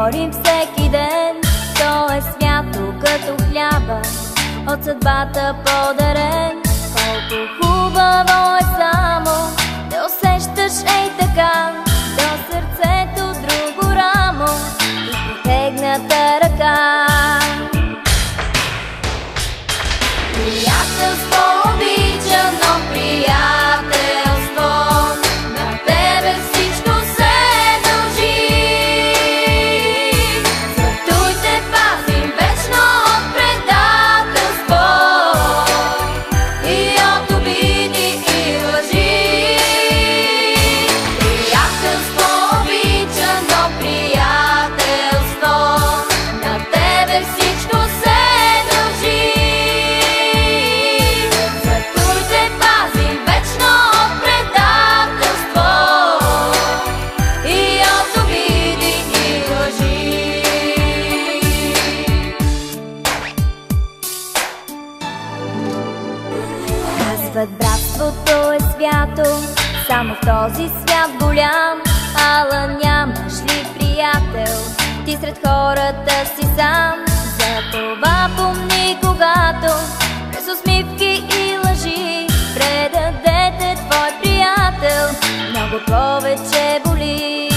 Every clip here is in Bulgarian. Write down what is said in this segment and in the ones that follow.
борим всеки ден. То е свято като хляба, от съдбата подарен. Колко хубаво е само да усещаш ей така до сърцето друго рамо и протегната ръка. Приятелство обичано, приятелство, на тебе всичко се дължи. Зато те пазим вечно от предателство и от обиди и лъжи. Приятелство обичано, приятелство, на тебе всичко се дължи. Братството е свято, само в този свят голям. Ала нямаш ли приятел, ти сред хората си сам? Затова помни, когато през усмивки и лъжи предадете твой приятел, много повече боли.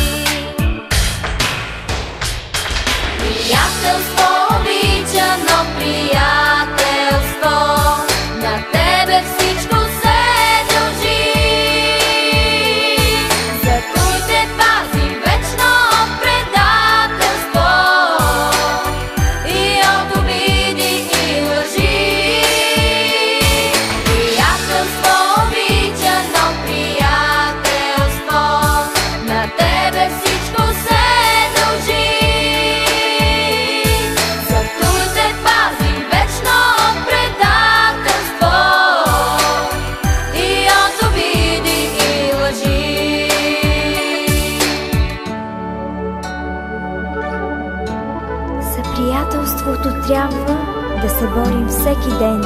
Приятелство обичано, приятелство, на тебе всичко се дължи. Зато те пазим вечно от предателство и от обиди и лъжи. Приятелство обичано, приятелство, на тебе всичко се дължи. Зато те пазим вечно от предателство и от обиди и лъжи. За приятелството трябва да се борим всеки ден.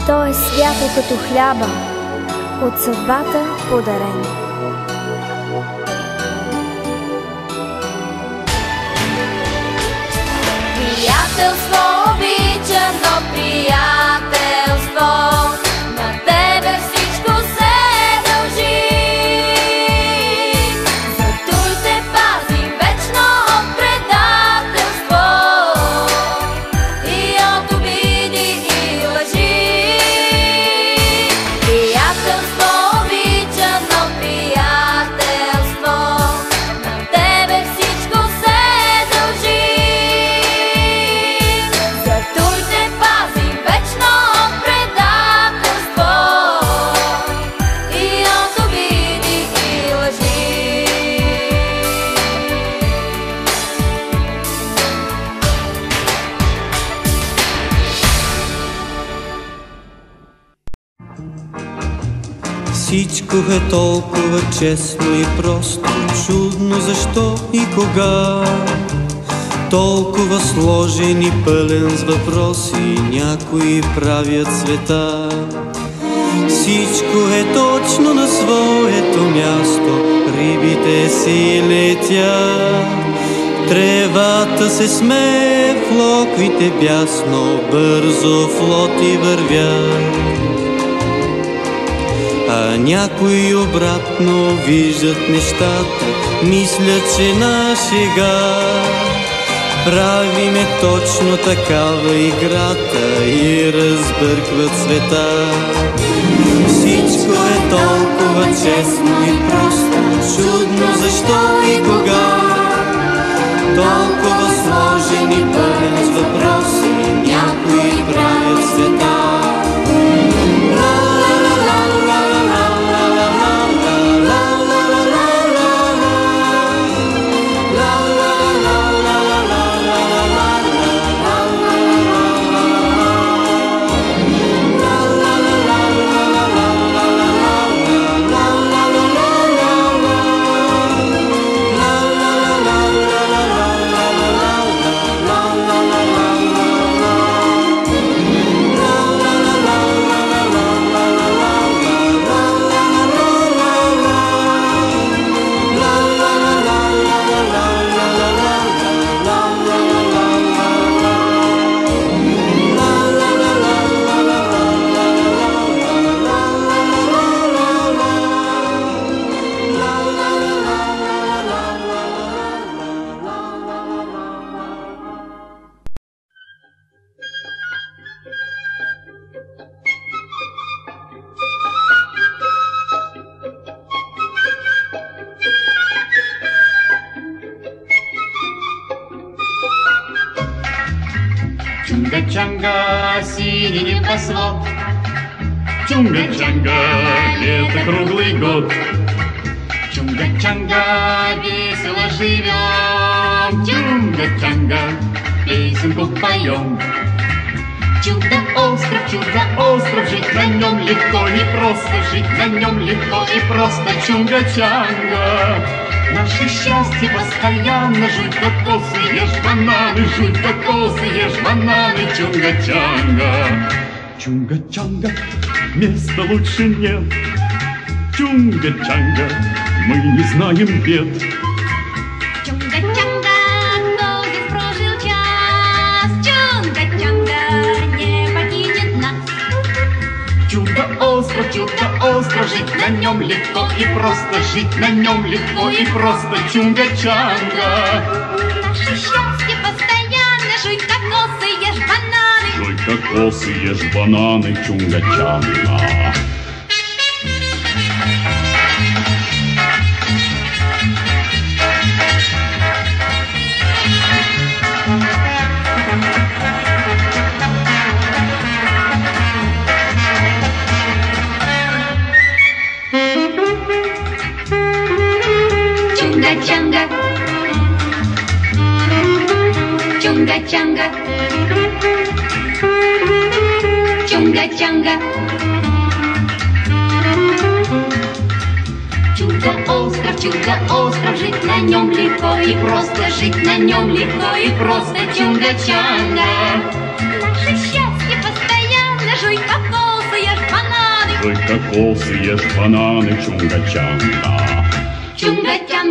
То е свято като хляба, от съдбата подарен. Приятелство обичано, приятелство, на тебе всичко се дължи. Зато те пазим вечно от предателство и от обиди и лъжи. Приятелство обичано, приятелство, на тебе всичко се дължи. Зато те пазим вечно от предателство и от обиди и лъжи. Всичко е толкова честно и просто, чудно защо и кога. Толкова сложен и пълен с въпроси, някои правят света. Всичко е точно на своето място, рибите си летят. Тревата се смее, флоквите бясно, бързо флоти вървят. А някои обратно виждат нещата, мислят, че на шега. Правиме точно такава играта и разбъркват света. Всичко е толкова честно и просто, чудно защо и кога. Толкова сложен и пълен с въпроси, някои правят света. Чунга-чанга, синий небосвод. Чунга-чанга, лето круглый год. Чунга-чанга, весело живем. Чунга-чанга, песенку поем. Чудо-остров, жить на нем легко и просто, жить на нем легко и просто. Чунга-чанга, наше счастье постоянно. Жуй кокосы, ешь бананы, жуй кокосы, ешь бананы. Чунга-чанга. Чунга-чанга, места лучше нет. Чунга-чанга, мы не знаем бед. Чунга-чанга, кто здесь прожил час? Чунга-чанга не покинет нас. Чудо-остров, жить на нем легко и просто, жить на нем легко и просто. Чунга-чанга, Наше счастье постоянно. Жуй кокосы, ешь бананы. жуй кокосы, ешь бананы. Чунга-чанга. Чунга-чанга, чунга-чанга, чунга-чанга. Чудо-остров, жить на нем легко и просто, жить на нем легко и просто. Чунга-чанга, наше счастье постоянно. Жуй кокосы, ешь бананы. Жуй кокосы, ешь бананы. Чунга-чанга. Чунга-чанга.